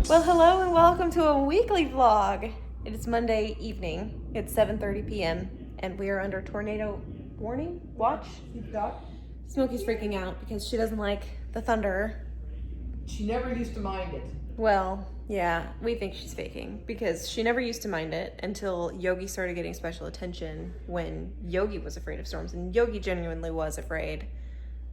Well, hello and welcome to a weekly vlog. It is Monday evening. It's 7:30 p.m. and we are under tornado warning watch. Smokey's freaking out because she doesn't like the thunder. She never used to mind it. Well, yeah, we think she's faking because she never used to mind it until Yogi started getting special attention when Yogi was afraid of storms, and Yogi genuinely was afraid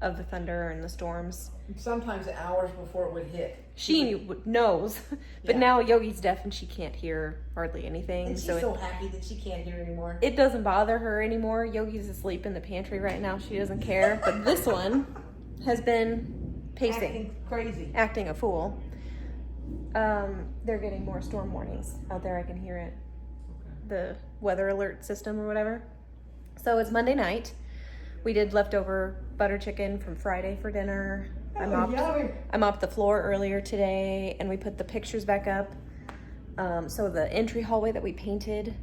of the thunder and the storms. Sometimes hours before it would hit. She knows, but Yeah. now Yogi's deaf and she can't hear hardly anything. And she's so happy that she can't hear anymore. It doesn't bother her anymore. Yogi's asleep in the pantry right now. She doesn't care. But this one has been pacing. Acting crazy. Acting a fool. They're getting more storm warnings out there. I can hear it. The weather alert system or whatever. So it's Monday night. We did leftover butter chicken from Friday for dinner. I mopped the floor earlier today, and we put the pictures back up. So the entry hallway that we painted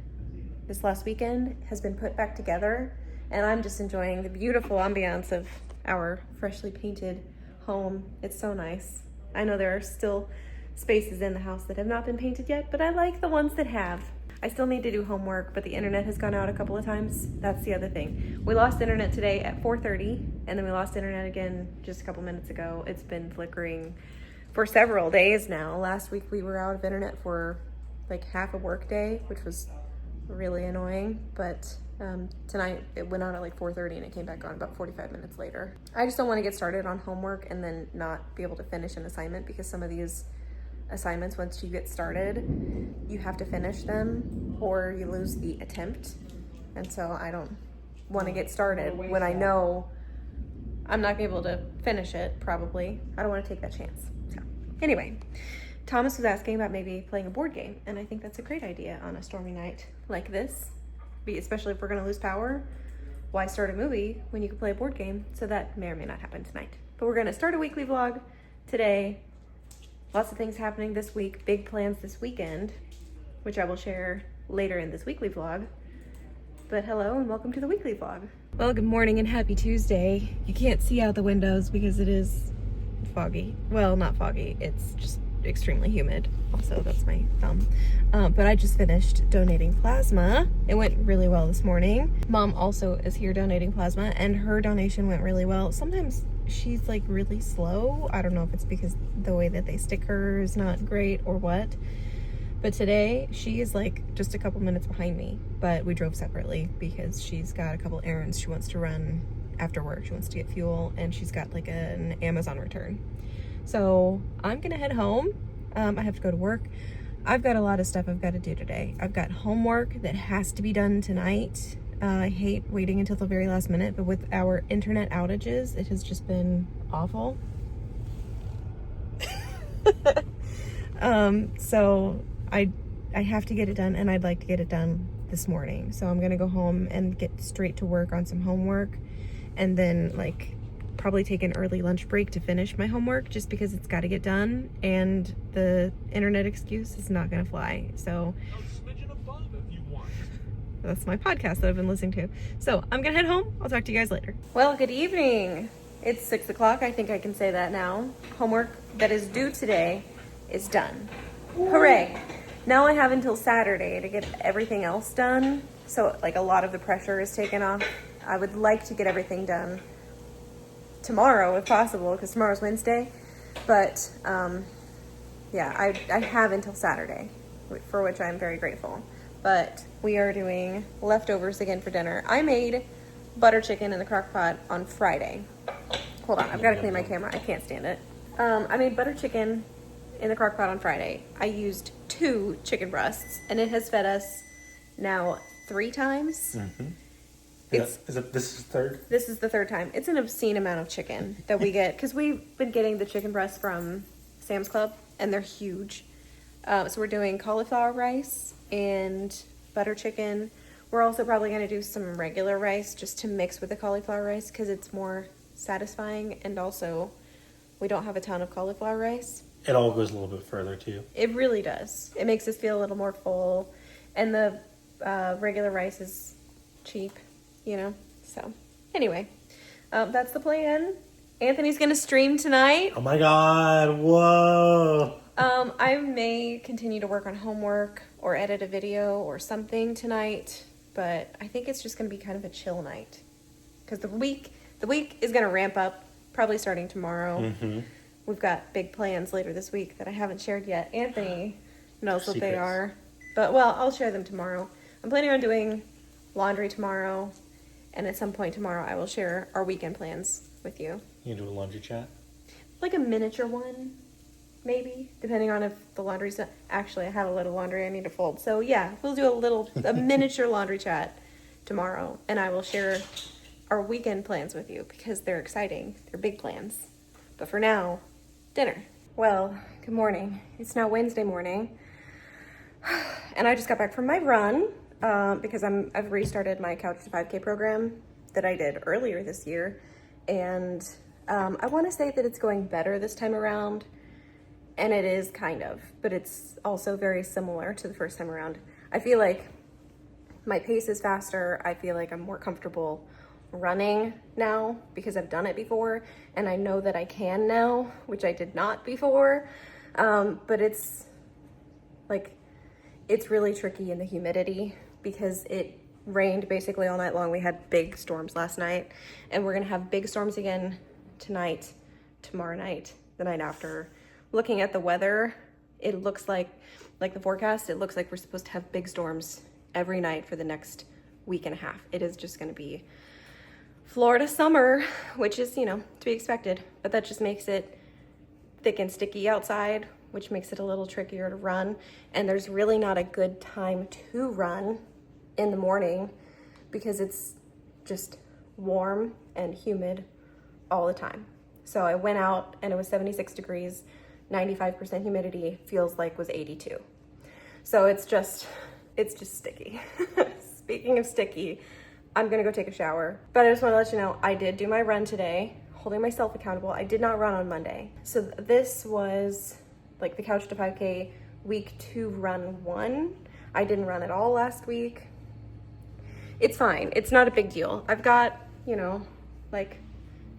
this last weekend has been put back together, and I'm just enjoying the beautiful ambiance of our freshly painted home. It's so nice. I know there are still spaces in the house that have not been painted yet, but I like the ones that have. I still need to do homework, but the internet has gone out a couple of times. That's the other thing. We lost internet today at 4:30, and then we lost internet again just a couple minutes ago. It's been flickering for several days now. Last week we were out of internet for like half a work day, which was really annoying, but tonight it went out at like 4:30 and it came back on about 45 minutes later. I just don't want to get started on homework and then not be able to finish an assignment, because some of these assignments, once you get started, you have to finish them or you lose the attempt. And so I don't want to get started when I know I'm not gonna be able to finish it, probably. I don't want to take that chance. So anyway, Thomas was asking about maybe playing a board game, and I think that's a great idea on a stormy night like this, especially if we're gonna lose power. Why start a movie when you can play a board game? So that may or may not happen tonight. But we're gonna start a weekly vlog today. Lots of things happening this week, big plans this weekend, which I will share later in this weekly vlog. But hello and welcome to the weekly vlog. Well, good morning and happy Tuesday. You can't see out the windows because it is foggy. Well, not foggy, it's just extremely humid. Also, that's my thumb. But I just finished donating plasma. It went really well this morning. Mom also is here donating plasma, and her donation went really well. Sometimes she's like really slow. I don't know if it's because the way that they stick her is not great or what. But today she is like just a couple minutes behind me, but we drove separately because she's got a couple errands she wants to run after work. She wants to get fuel, and she's got like an Amazon return. So I'm gonna head home. I have to go to work. I've got a lot of stuff I've got to do today. I've got homework that has to be done tonight. I hate waiting until the very last minute, but with our internet outages, it has just been awful. So I have to get it done, and I'd like to get it done this morning. So I'm gonna go home and get straight to work on some homework, and then like probably take an early lunch break to finish my homework, just because it's got to get done, and the internet excuse is not gonna fly. So that's my podcast that I've been listening to. So I'm gonna head home. I'll talk to you guys later. Well, good evening. It's 6 o'clock. I think I can say that now. Homework that is due today is done. Hooray. Now I have until Saturday to get everything else done. So like a lot of the pressure is taken off. I would like to get everything done tomorrow if possible, because tomorrow's Wednesday. But yeah, I have until Saturday, for which I'm very grateful. But we are doing leftovers again for dinner. I made butter chicken in the crock pot on Friday. Hold on, I've got to clean my camera. I can't stand it. I made butter chicken in the crock pot on Friday. I used 2 chicken breasts, and it has fed us now 3 times. Mm-hmm. This is the third? This is the 3rd time. It's an obscene amount of chicken that we get, because we've been getting the chicken breasts from Sam's Club, and they're huge. So we're doing cauliflower rice and butter chicken. We're also probably going to do some regular rice just to mix with the cauliflower rice, because it's more satisfying, and also we don't have a ton of cauliflower rice. It all goes a little bit further too. It really does. It makes us feel a little more full, and the regular rice is cheap, you know. So anyway, that's the plan. Anthony's gonna stream tonight. Oh my god, whoa. I may continue to work on homework or edit a video or something tonight, but I think it's just going to be kind of a chill night because the week is going to ramp up probably starting tomorrow. Mm-hmm. We've got big plans later this week that I haven't shared yet. Anthony knows what they Secrets. are, but well, I'll share them tomorrow. I'm planning on doing laundry tomorrow, and at some point tomorrow I will share our weekend plans with you. You can do a laundry chat. Like a miniature one, maybe, depending on if the laundry's done. Actually, I have a load of laundry I need to fold. So yeah, we'll do a miniature laundry chat tomorrow, and I will share our weekend plans with you because they're exciting. They're big plans. But for now, dinner. Well, good morning. It's now Wednesday morning, and I just got back from my run because I've restarted my Couch to 5K program that I did earlier this year, and I want to say that it's going better this time around, and it is kind of, but it's also very similar to the first time around. I feel like my pace is faster. I feel like I'm more comfortable running now because I've done it before, and I know that I can now, which I did not before. But it's like, it's really tricky in the humidity because it rained basically all night long. We had big storms last night, and we're gonna have big storms again tonight, tomorrow night, the night after. Looking at the weather, it looks like the forecast, it looks like we're supposed to have big storms every night for the next week and a half. It is just gonna be Florida summer, which is, to be expected, but that just makes it thick and sticky outside, which makes it a little trickier to run. And there's really not a good time to run in the morning because it's just warm and humid all the time. So I went out and it was 76 degrees, 95% humidity, feels like was 82. So it's just sticky. Speaking of sticky, I'm gonna go take a shower. But I just wanna let you know, I did do my run today, holding myself accountable. I did not run on Monday. So this was like the Couch to 5K week 2 run 1. I didn't run at all last week. It's fine, it's not a big deal. I've got, like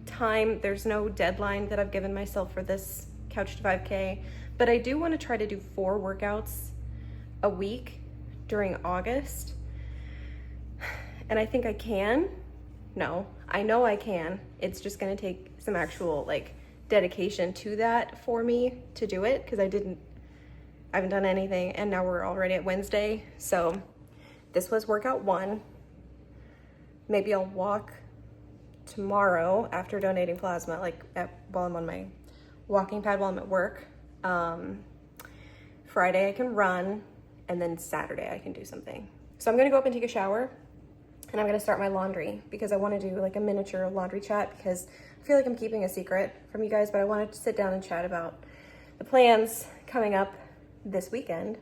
time, there's no deadline that I've given myself for this Couch to 5K, but I do wanna try to do 4 workouts a week during August. And I think I can. No, I know I can. It's just gonna take some actual dedication to that for me to do it because I haven't done anything, and now we're already at Wednesday. So this was workout 1. Maybe I'll walk tomorrow after donating plasma, while I'm on my walking pad while I'm at work. Friday I can run, and then Saturday I can do something. So I'm gonna go up and take a shower, and I'm gonna start my laundry because I wanna do a miniature laundry chat because I feel like I'm keeping a secret from you guys, but I wanted to sit down and chat about the plans coming up this weekend.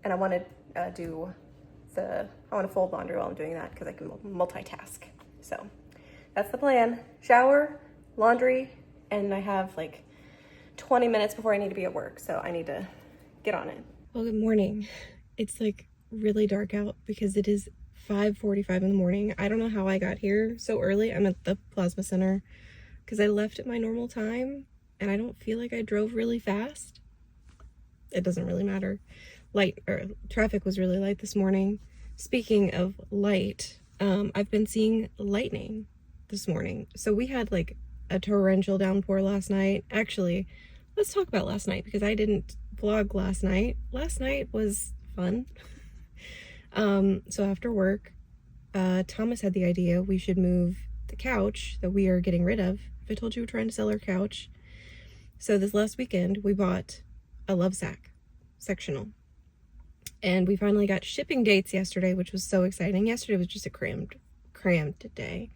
And I wanna I wanna fold laundry while I'm doing that because I can multitask. So that's the plan. Shower, laundry, and I have 20 minutes before I need to be at work, so I need to get on it. Well, good morning. It's really dark out because it is 5:45 in the morning. I don't know how I got here so early. I'm at the plasma center because I left at my normal time, and I don't feel like I drove really fast. It doesn't really matter. Traffic was really light this morning. Speaking of light, I've been seeing lightning this morning. So we had a torrential downpour last night. Actually, let's talk about last night because I didn't vlog last night. Last night was fun. So after work, Thomas had the idea we should move the couch that we are getting rid of. I told you we're trying to sell our couch. So this last weekend, we bought a love sack sectional. And we finally got shipping dates yesterday, which was so exciting. Yesterday was just a crammed day.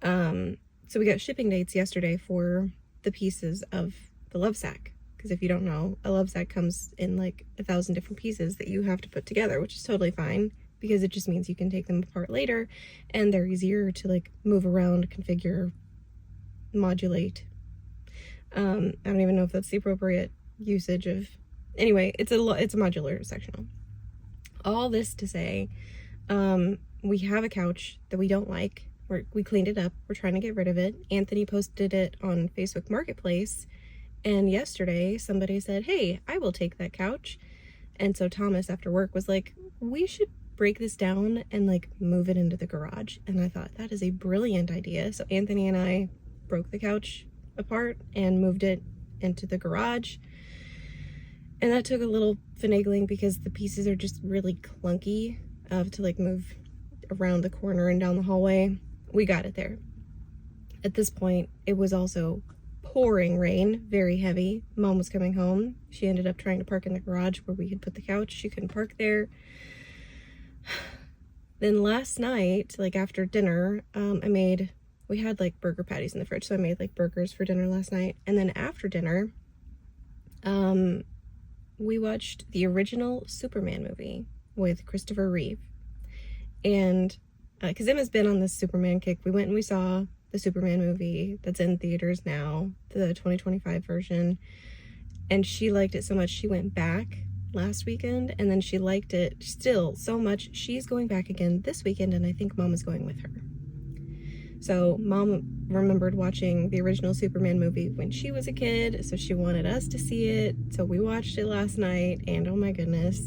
So we got shipping dates yesterday for the pieces of the love sack. Because if you don't know, a love sack comes in 1,000 different pieces that you have to put together, which is totally fine because it just means you can take them apart later and they're easier to move around, configure, modulate. I don't even know if that's the appropriate usage of. Anyway, it's a modular sectional. All this to say, we have a couch that we don't like. We cleaned it up. We're trying to get rid of it. Anthony posted it on Facebook Marketplace, And yesterday somebody said, hey, I will take that couch. And so Thomas after work was like, we should break this down and like move it into the garage. And I thought that is a brilliant idea. So Anthony and I broke the couch apart and moved it into the garage. And that took a little finagling because the pieces are just really clunky to like move around the corner and down the hallway. We got it there. At this point, it was also pouring rain, very heavy. Mom was coming home. She ended up trying to park in the garage where we had put the couch. She couldn't park there. Then last night, like after dinner, we had like burger patties in the fridge, so I made like burgers for dinner last night. And then after dinner, we watched the original Superman movie with Christopher Reeve. And because Emma's been on this Superman kick, we went and we saw the Superman movie that's in theaters now, the 2025 version. And she liked it so much, she went back last weekend, and then she liked it still so much, she's going back again this weekend, and I think Mom is going with her. So Mom remembered watching the original Superman movie when she was a kid, so she wanted us to see it. So we watched it last night, and oh my goodness,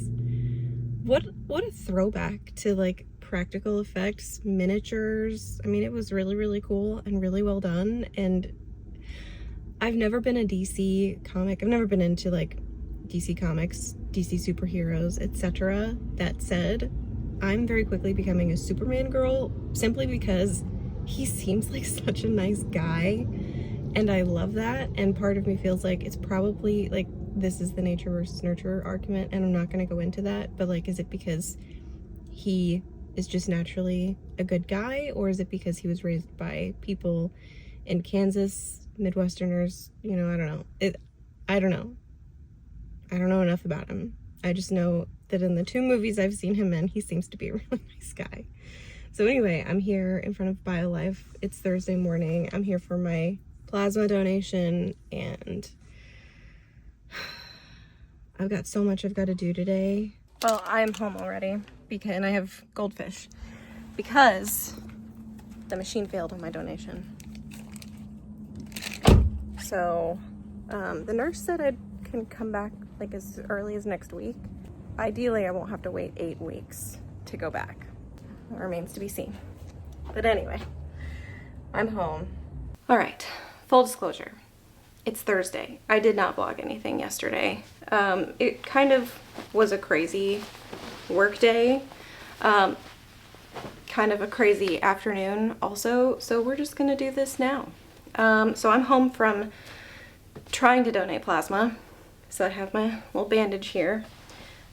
what a throwback to like practical effects, miniatures. I mean, it was really, really cool and really well done. And I've never been a DC comic. I've never been into like DC comics, DC superheroes, etc. That said, I'm very quickly becoming a Superman girl simply because he seems like such a nice guy, and I love that. And part of me feels like it's probably like this is the nature versus nurture argument, and I'm not going to go into that, but like, is it because he is just naturally a good guy, or is it because he was raised by people in Kansas, Midwesterners? You know, I don't know. I don't know. I don't know enough about him. I just know that in the 2 movies I've seen him in, he seems to be a really nice guy. So anyway, I'm here in front of BioLife. It's Thursday morning. I'm here for my plasma donation, and I've got so much I've got to do today. Well, I'm home already, and I have goldfish because the machine failed on my donation. So the nurse said I can come back like as early as next week. Ideally, I won't have to wait 8 weeks to go back. It remains to be seen. But anyway, I'm home. All right, full disclosure. It's Thursday. I did not vlog anything yesterday. It kind of was a crazy work day. Kind of a crazy afternoon also. So we're just gonna do this now. So I'm home from trying to donate plasma. So I have my little bandage here.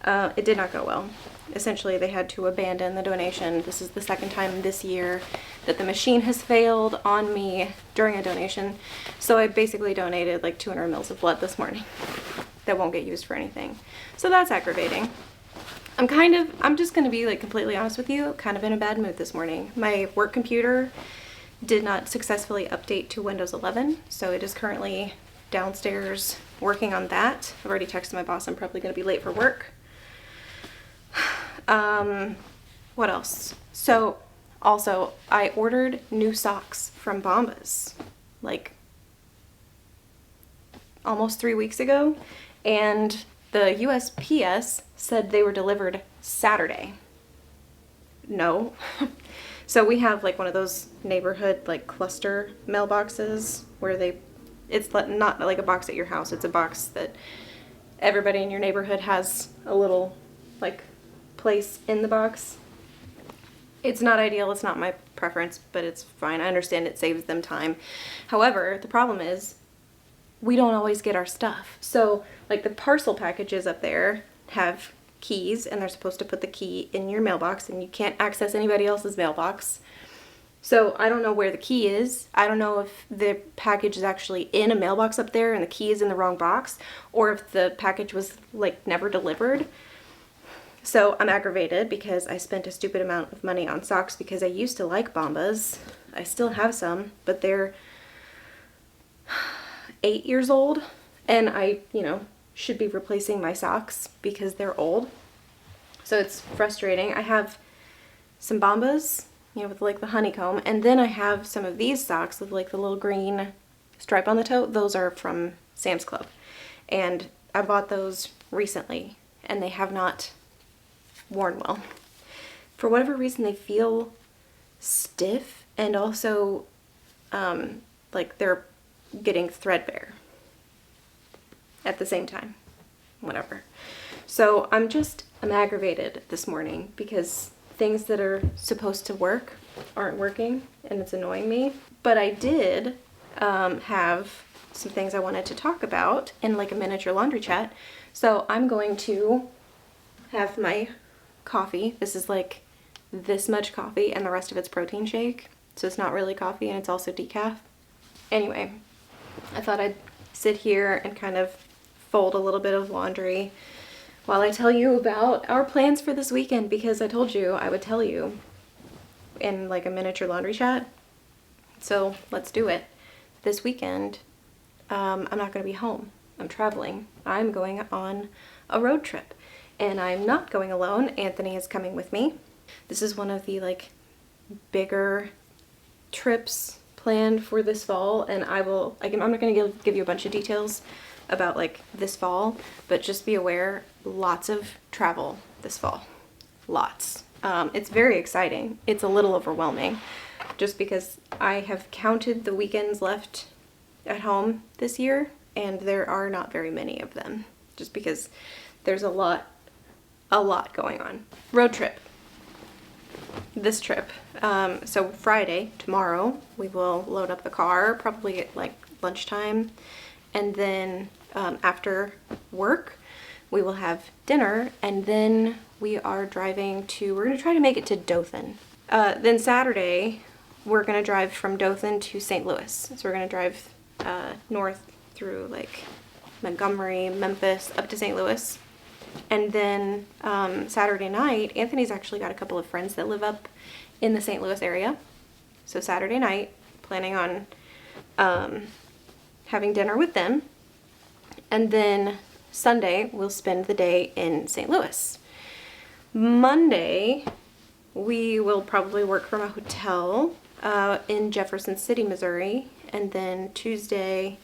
It did not go well. Essentially, they had to abandon the donation. This is the second time this year that the machine has failed on me during a donation. So I basically donated like 200 mils of blood this morning that won't get used for anything. So that's aggravating. I'm just gonna be like completely honest with you, kind of in a bad mood this morning. My work computer did not successfully update to Windows 11, so it is currently downstairs working on that. I've already texted my boss I'm probably gonna be late for work. What else? So also I ordered new socks from Bombas like almost 3 weeks ago, and the USPS said they were delivered Saturday. No. So we have like one of those neighborhood like cluster mailboxes where it's not like a box at your house, it's a box that everybody in your neighborhood has a little like place in the box. It's not ideal, it's not my preference, but it's fine. I understand it saves them time. However, the problem is we don't always get our stuff. So like the parcel packages up there have keys, and they're supposed to put the key in your mailbox, and you can't access anybody else's mailbox. So I don't know where the key is. I don't know if the package is actually in a mailbox up there and the key is in the wrong box, or if the package was like never delivered. So I'm aggravated because I spent a stupid amount of money on socks because I used to like Bombas. I still have some, but they're 8 years old, and I, should be replacing my socks because they're old. So it's frustrating. I have some Bombas, with like the honeycomb, and then I have some of these socks with like the little green stripe on the toe. Those are from Sam's Club. And I bought those recently and they have not worn well. For whatever reason, they feel stiff and also like they're getting threadbare at the same time. Whatever. So I'm aggravated this morning because things that are supposed to work aren't working and it's annoying me. But I did have some things I wanted to talk about in like a miniature laundry chat. So I'm going to have my coffee. This is like this much coffee and the rest of it's protein shake. So it's not really coffee and it's also decaf. Anyway, I thought I'd sit here and kind of fold a little bit of laundry while I tell you about our plans for this weekend, because I told you I would tell you in like a miniature laundry chat. So let's do it. This weekend, I'm not going to be home. I'm traveling. I'm going on a road trip and I'm not going alone. Anthony is coming with me. This is one of the like bigger trips planned for this fall, and I'm not going to give you a bunch of details about like this fall, but just be aware, lots of travel this fall. Lots. It's very exciting. It's a little overwhelming just because I have counted the weekends left at home this year and there are not very many of them just because there's a lot going on. Road trip. This trip. So Friday, tomorrow, we will load up the car, probably at like lunchtime, and then after work, we will have dinner, and then we're going to try to make it to Dothan. Then Saturday, we're going to drive from Dothan to St. Louis. So we're going to drive north through like Montgomery, Memphis, up to St. Louis. And then Saturday night, Anthony's actually got a couple of friends that live up in the St. Louis area. So Saturday night, planning on having dinner with them. And then Sunday, we'll spend the day in St. Louis. Monday, we will probably work from a hotel in Jefferson City, Missouri. And then Tuesday,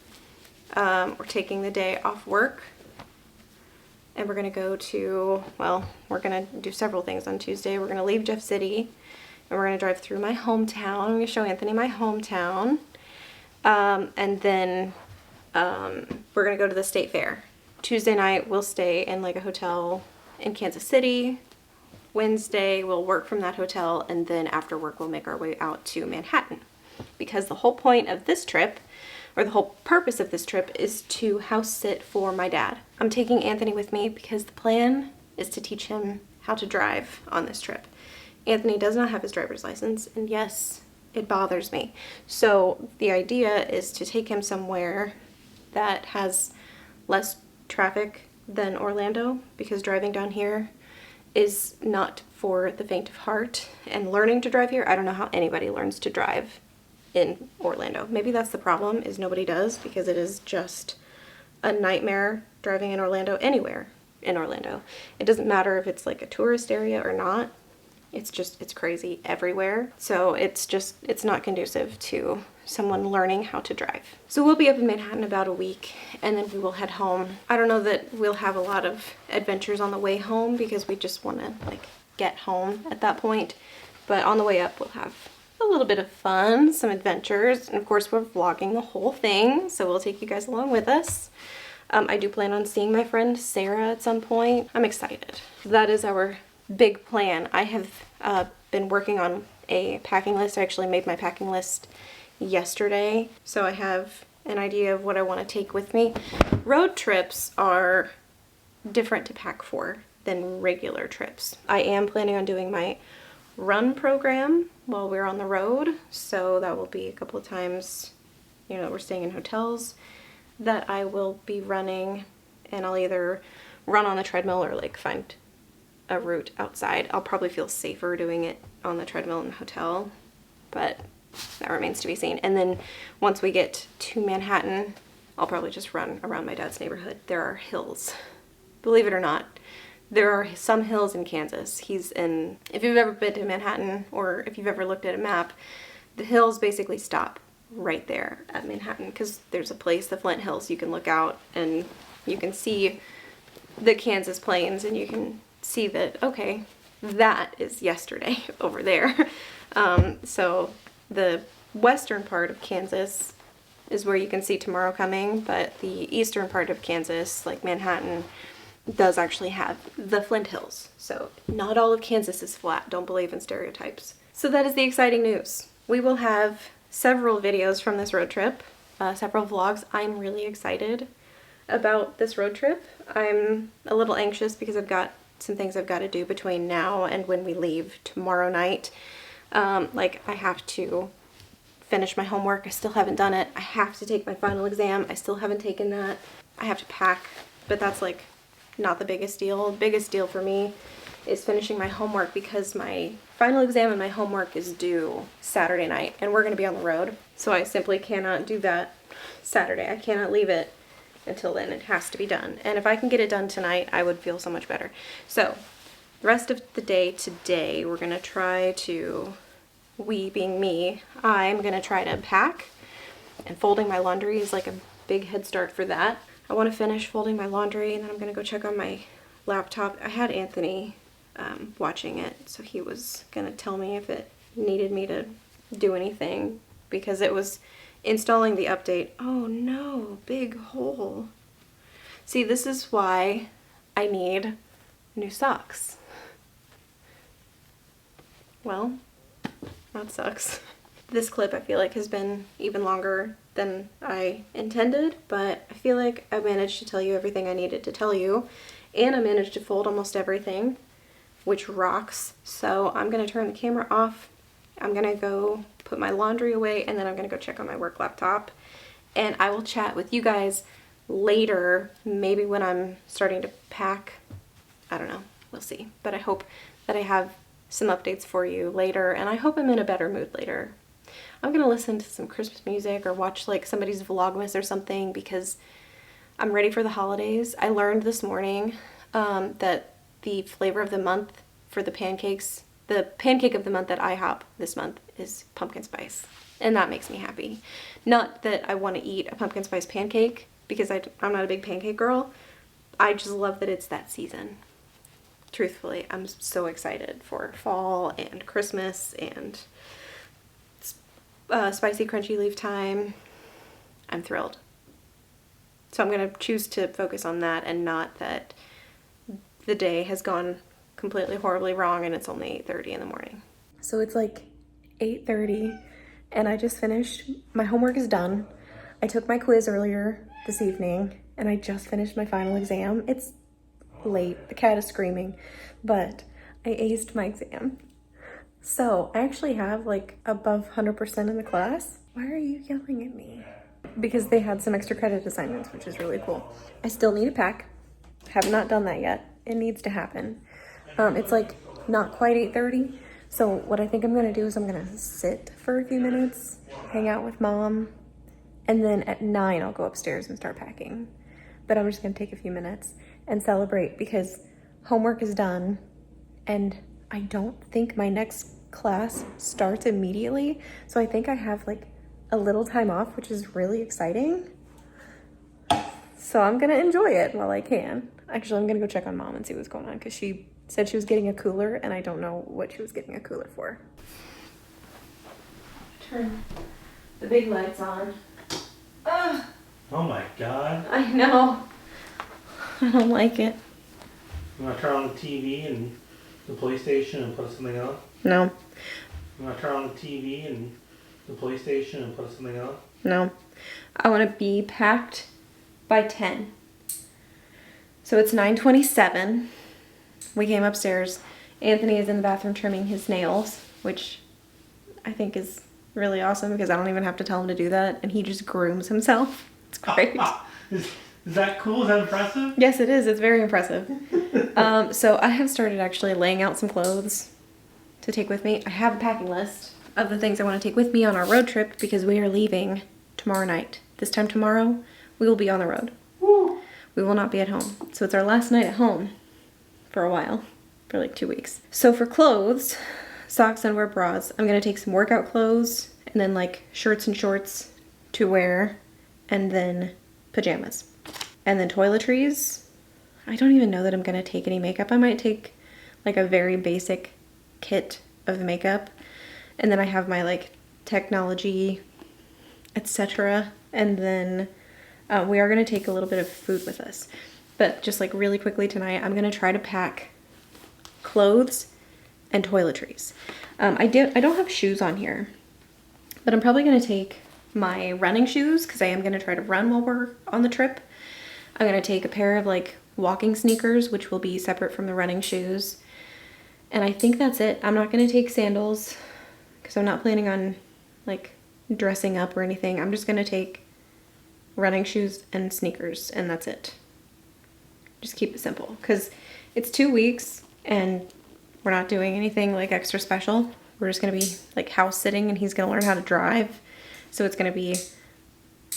we're taking the day off work. And we're going to we're going to do several things on Tuesday. We're going to leave Jeff City and we're going to drive through my hometown. I'm going to show Anthony my hometown. And then we're going to go to the state fair. Tuesday night, we'll stay in like a hotel in Kansas City. Wednesday, we'll work from that hotel. And then after work, we'll make our way out to Manhattan. Because the whole point of this trip, or the whole purpose of this trip, is to house sit for my dad. I'm taking Anthony with me because the plan is to teach him how to drive on this trip. Anthony does not have his driver's license, and yes, it bothers me. So the idea is to take him somewhere that has less traffic than Orlando, because driving down here is not for the faint of heart. And learning to drive here, I don't know how anybody learns to drive in Orlando. Maybe that's the problem, is nobody does, because it is just a nightmare driving in Orlando, anywhere in Orlando. It doesn't matter if it's like a tourist area or not. It's crazy everywhere. So it's not conducive to someone learning how to drive. So we'll be up in Manhattan about a week and then we will head home. I don't know that we'll have a lot of adventures on the way home because we just want to like get home at that point. But on the way up, we'll have a little bit of fun, some adventures, and of course we're vlogging the whole thing, so we'll take you guys along with us. I do plan on seeing my friend Sarah at some point. I'm excited. That is our big plan. I have been working on a packing list. I actually made my packing list yesterday, so I have an idea of what I want to take with me. Road trips are different to pack for than regular trips. I am planning on doing my run program while we're on the road, so that will be a couple of times, you know, we're staying in hotels that I will be running, and I'll either run on the treadmill or like find a route outside. I'll probably feel safer doing it on the treadmill in the hotel, but that remains to be seen. And then once we get to Manhattan, I'll probably just run around my dad's neighborhood. There are hills, believe it or not. There are some hills in Kansas. If you've ever been to Manhattan or if you've ever looked at a map, the hills basically stop right there at Manhattan, because there's a place, the Flint Hills, you can look out and you can see the Kansas plains, and you can see that, okay, that is yesterday over there. So the western part of Kansas is where you can see tomorrow coming, but the eastern part of Kansas, like Manhattan, does actually have the Flint Hills. So not all of Kansas is flat. Don't believe in stereotypes. So that is the exciting news. We will have several videos from this road trip, several vlogs. I'm really excited about this road trip. I'm a little anxious because I've got some things I've got to do between now and when we leave tomorrow night. Like I have to finish my homework. I still haven't done it. I have to take my final exam. I still haven't taken that. I have to pack, but that's like not the biggest deal. The biggest deal for me is finishing my homework, because my final exam and my homework is due Saturday night, and we're going to be on the road. So I simply cannot do that Saturday. I cannot leave it until then. It has to be done. And if I can get it done tonight, I would feel so much better. So the rest of the day today, we're going to try to, we being me, I'm going to try to pack, and folding my laundry is like a big head start for that. I want to finish folding my laundry, and then I'm going to go check on my laptop. I had Anthony watching it, so he was going to tell me if it needed me to do anything, because it was installing the update. Oh no, big hole. See, this is why I need new socks. Well, that sucks. This clip I feel like has been even longer than I intended, but I feel like I managed to tell you everything I needed to tell you, and I managed to fold almost everything, which rocks. So I'm gonna turn the camera off. I'm gonna go put my laundry away, and then I'm gonna go check on my work laptop, and I will chat with you guys later, maybe when I'm starting to pack. I don't know, we'll see. But I hope that I have some updates for you later, and I hope I'm in a better mood later. I'm gonna listen to some Christmas music or watch like somebody's Vlogmas or something, because I'm ready for the holidays. I learned this morning that the flavor of the month for the pancakes, the pancake of the month at IHOP this month is pumpkin spice. And that makes me happy. Not that I want to eat a pumpkin spice pancake, because I'm not a big pancake girl. I just love that it's that season. Truthfully, I'm so excited for fall and Christmas and spicy crunchy leaf time. I'm thrilled. So I'm going to choose to focus on that, and not that the day has gone completely horribly wrong and it's only 8:30 in the morning. So it's like 8:30 and I just finished. My homework is done. I took my quiz earlier this evening and I just finished my final exam. It's late. The cat is screaming, but I aced my exam. So I actually have like above 100% in the class. Why are you yelling at me? Because they had some extra credit assignments, which is really cool. I still need to pack. Have not done that yet. It needs to happen. It's like not quite 8:30. So what I think I'm gonna do is I'm gonna sit for a few minutes, hang out with mom, and then at 9 I'll go upstairs and start packing. But I'm just gonna take a few minutes and celebrate, because homework is done and I don't think my next class starts immediately. So I think I have like a little time off, which is really exciting. So I'm gonna enjoy it while I can. Actually, I'm gonna go check on mom and see what's going on, because she said she was getting a cooler and I don't know what she was getting a cooler for. Turn the big lights on. Ugh. Oh my god. I know. I don't like it. You want to turn on the TV and the PlayStation and put something on? No. You want to turn on the TV and the PlayStation and put something on? No. I want to be packed by 10. So it's 9:27. We came upstairs. Anthony is in the bathroom trimming his nails, which I think is really awesome, because I don't even have to tell him to do that, and he just grooms himself. It's great. Is that cool? Is that impressive? Yes, it is. It's very impressive. So I have started actually laying out some clothes to take with me. I have a packing list of the things I want to take with me on our road trip, because we are leaving tomorrow night. This time tomorrow, we will be on the road. Woo. We will not be at home. So it's our last night at home for a while, for like 2 weeks. So for clothes, socks, underwear, bras, I'm going to take some workout clothes and then like shirts and shorts to wear, and then pajamas. And then toiletries. I don't even know that I'm gonna take any makeup. I might take like a very basic kit of makeup. And then I have my like technology, etc. And then we are gonna take a little bit of food with us. But just like really quickly tonight, I'm gonna try to pack clothes and toiletries. I don't have shoes on here, but I'm probably gonna take my running shoes because I am gonna try to run while we're on the trip. I'm gonna take a pair of like walking sneakers, which will be separate from the running shoes. And I think that's it. I'm not gonna take sandals because I'm not planning on like dressing up or anything. I'm just gonna take running shoes and sneakers, and that's it. Just keep it simple because it's 2 weeks and we're not doing anything like extra special. We're just gonna be like house sitting, and he's gonna learn how to drive. So it's gonna be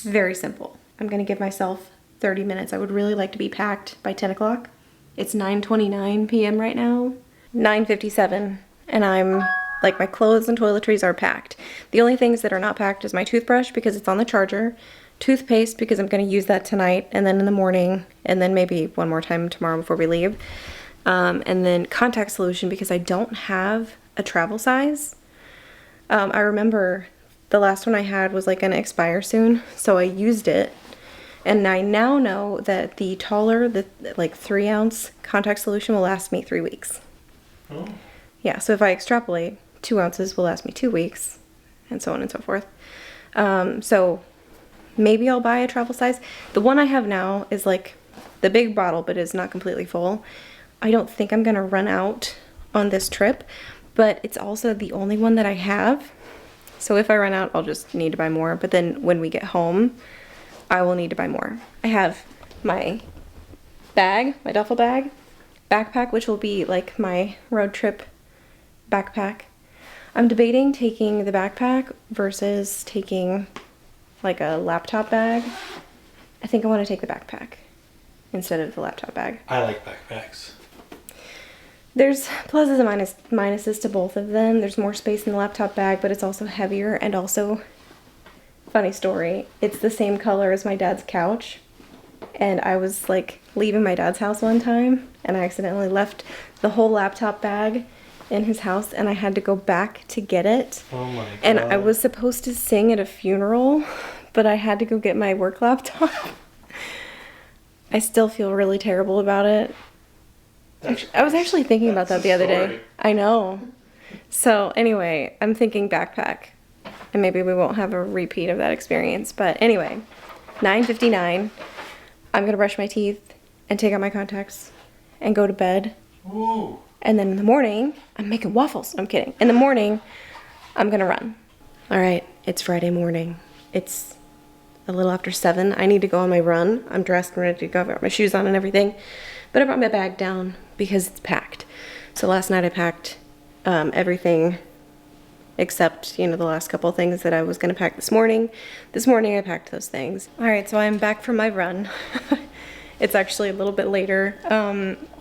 very simple. I'm gonna give myself 30 minutes. I would really like to be packed by 10 o'clock. It's 9:29 p.m. right now, 9:57, and I'm like, my clothes and toiletries are packed. The only things that are not packed is my toothbrush because it's on the charger, toothpaste because I'm gonna use that tonight and then in the morning, and then maybe one more time tomorrow before we leave. And then contact solution because I don't have a travel size. I remember the last one I had was like gonna expire soon, so I used it. And I now know that the taller, the like 3 ounce contact solution will last me 3 weeks. Oh. Yeah, so if I extrapolate, 2 ounces will last me 2 weeks, and so on and so forth. So maybe I'll buy a travel size. The one I have now is like the big bottle, but is not completely full. I don't think I'm gonna run out on this trip, but it's also the only one that I have. So if I run out, I'll just need to buy more. But then when we get home, I will need to buy more. I have my bag, my duffel bag, backpack, which will be like my road trip backpack. I'm debating taking the backpack versus taking like a laptop bag. I think I want to take the backpack instead of the laptop bag. I like backpacks. There's pluses and minuses to both of them. There's more space in the laptop bag, but it's also heavier, and also, funny story, it's the same color as my dad's couch. And I was like leaving my dad's house one time, and I accidentally left the whole laptop bag in his house, and I had to go back to get it. Oh my god. And I was supposed to sing at a funeral, but I had to go get my work laptop. I still feel really terrible about it. I was actually thinking about that the other day. I know. So anyway, I'm thinking backpack, and maybe we won't have a repeat of that experience. But anyway, 9:59. I'm gonna brush my teeth and take out my contacts and go to bed. Ooh. And then in the morning, I'm making waffles. I'm kidding. In the morning, I'm gonna run. All right, it's Friday morning. It's a little after 7. I need to go on my run. I'm dressed and ready to go. I've got my shoes on and everything. But I brought my bag down because it's packed. So last night I packed everything except, you know, the last couple of things that I was gonna pack this morning. This morning I packed those things. All right, so I'm back from my run. It's actually a little bit later.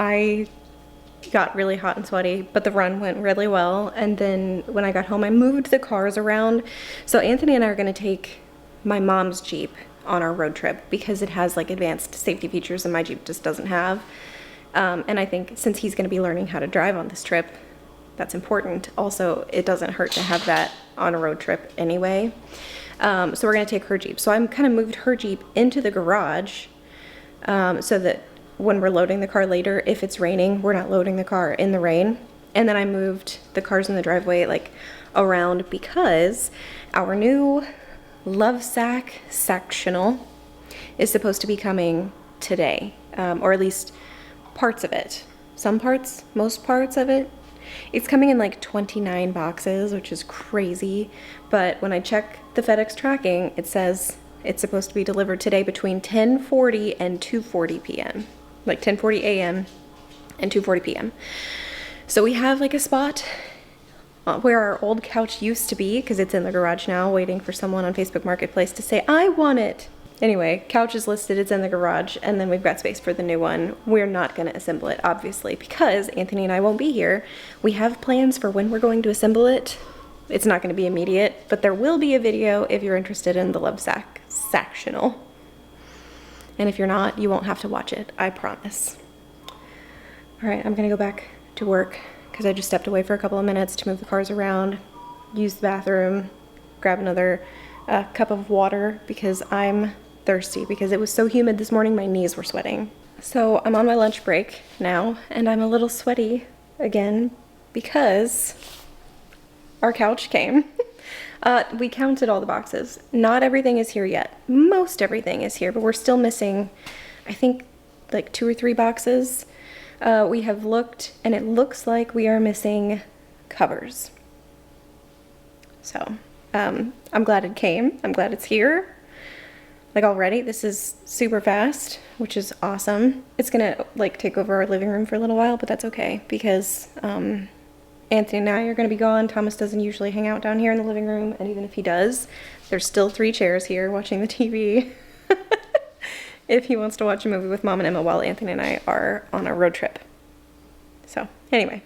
I got really hot and sweaty, but the run went really well. And then when I got home, I moved the cars around. So Anthony and I are gonna take my mom's Jeep on our road trip because it has like advanced safety features and my Jeep just doesn't have. And I think since he's gonna be learning how to drive on this trip, that's important. Also, it doesn't hurt to have that on a road trip anyway. So we're gonna take her Jeep. So I'm kind of moved her Jeep into the garage so that when we're loading the car later, if it's raining, we're not loading the car in the rain. And then I moved the cars in the driveway like around because our new Love Sack sectional is supposed to be coming today, or at least parts of it. Some parts, most parts of it. It's coming in like 29 boxes, which is crazy. But when I check the FedEx tracking, it says it's supposed to be delivered today between 10:40 and 2:40 p.m. Like 10:40 a.m. and 2:40 p.m. So we have like a spot where our old couch used to be, because it's in the garage now, waiting for someone on Facebook Marketplace to say, I want it. Anyway, couch is listed, it's in the garage, and then we've got space for the new one. We're not going to assemble it, obviously, because Anthony and I won't be here. We have plans for when we're going to assemble it, it's not going to be immediate, but there will be a video if you're interested in the love sack sectional. And if you're not, you won't have to watch it, I promise. All right, I'm gonna go back to work because I just stepped away for a couple of minutes to move the cars around, use the bathroom, grab another cup of water because I'm thirsty because it was so humid this morning, my knees were sweating. So I'm on my lunch break now and I'm a little sweaty again because our couch came. We counted all the boxes. Not everything is here yet. Most everything is here, but we're still missing, I think, like 2 or 3 boxes. We have looked, and it looks like we are missing covers. So, I'm glad it came. I'm glad it's here. Like already, this is super fast, which is awesome. It's gonna like take over our living room for a little while, but that's okay because, Anthony and I are going to be gone. Thomas doesn't usually hang out down here in the living room, and even if he does, there's still 3 chairs here watching the TV if he wants to watch a movie with Mom and Emma while Anthony and I are on a road trip. So anyway,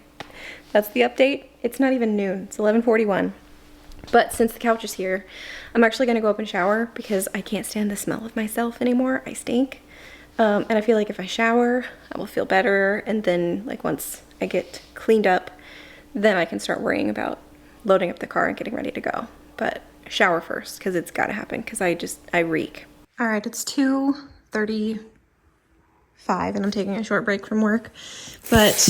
that's the update. It's not even noon. It's 11:41. But since the couch is here, I'm actually going to go up and shower because I can't stand the smell of myself anymore. I stink. And I feel like if I shower, I will feel better. And then like once I get cleaned up, then I can start worrying about loading up the car and getting ready to go. But shower first, because it's got to happen, because I reek. All right, it's 2:35, and I'm taking a short break from work. But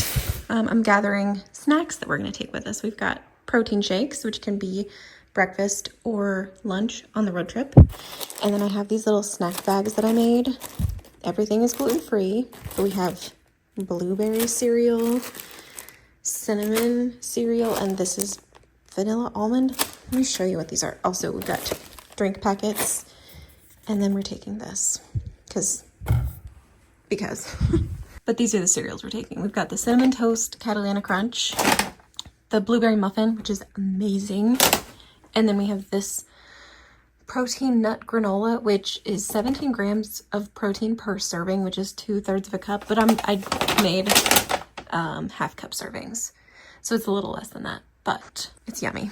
I'm gathering snacks that we're going to take with us. We've got protein shakes, which can be breakfast or lunch on the road trip. And then I have these little snack bags that I made. Everything is gluten-free. We have blueberry cereal, cinnamon cereal, and this is vanilla almond. Let me show you what these are. Also, we've got drink packets, and then we're taking this because but these are the cereals we're taking. We've got the cinnamon toast Catalana Crunch, the blueberry muffin, which is amazing, and then we have this protein nut granola, which is 17 grams of protein per serving, which is 2/3 of a cup, but I made half cup servings, so it's a little less than that, but it's yummy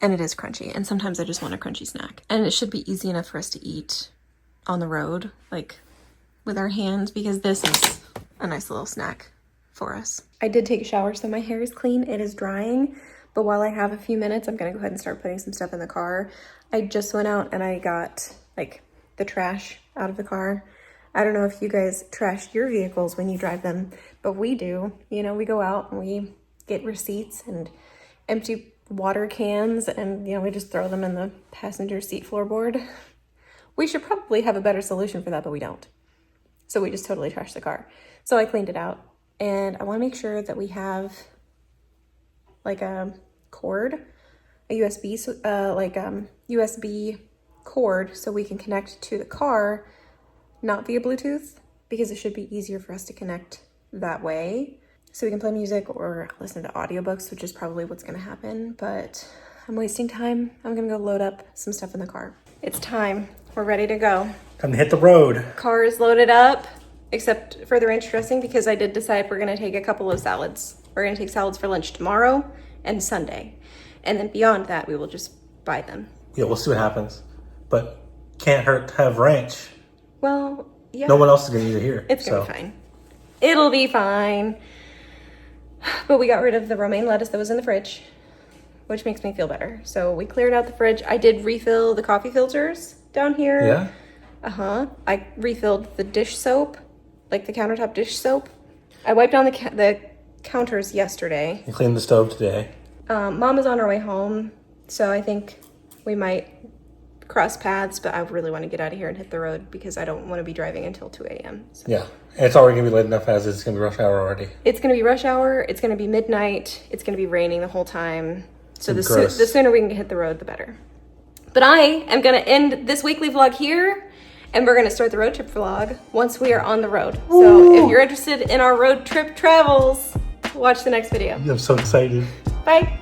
and it is crunchy, and sometimes I just want a crunchy snack, and it should be easy enough for us to eat on the road, like with our hands, because this is a nice little snack for us. I did take a shower, so my hair is clean. It is drying, but while I have a few minutes, I'm gonna go ahead and start putting some stuff in the car. I just went out and I got like the trash out of the car. I don't know if you guys trash your vehicles when you drive them, but we do. You know, we go out and we get receipts and empty water cans, and, you know, we just throw them in the passenger seat floorboard. We should probably have a better solution for that, but we don't. So we just totally trash the car. So I cleaned it out, and I want to make sure that we have like a cord, a USB, USB cord, so we can connect to the car, not via Bluetooth, because it should be easier for us to connect that way. So we can play music or listen to audiobooks, which is probably what's gonna happen, but I'm wasting time. I'm gonna go load up some stuff in the car. It's time, we're ready to go. Time to hit the road. Car is loaded up, except for the ranch dressing, because I did decide we're gonna take a couple of salads. We're gonna take salads for lunch tomorrow and Sunday. And then beyond that, we will just buy them. Yeah, we'll see what happens. But can't hurt to have ranch. Well, yeah. No one else is going to eat it here. It's going to be fine. It'll be fine. But we got rid of the romaine lettuce that was in the fridge, which makes me feel better. So we cleared out the fridge. I did refill the coffee filters down here. Yeah? Uh-huh. I refilled the dish soap, like the countertop dish soap. I wiped down the counters yesterday. You cleaned the stove today. Mom is on her way home, so I think we might cross paths, but I really want to get out of here and hit the road because I don't want to be driving until 2 a.m. So. Yeah, and it's already going to be late enough as it's going to be rush hour already. It's going to be rush hour, it's going to be midnight, it's going to be raining the whole time. So the Gross. sooner we can hit the road, the better. But I am going to end this weekly vlog here, and we're going to start the road trip vlog once we are on the road. So if you're interested in our road trip travels, watch the next video. I'm so excited. Bye.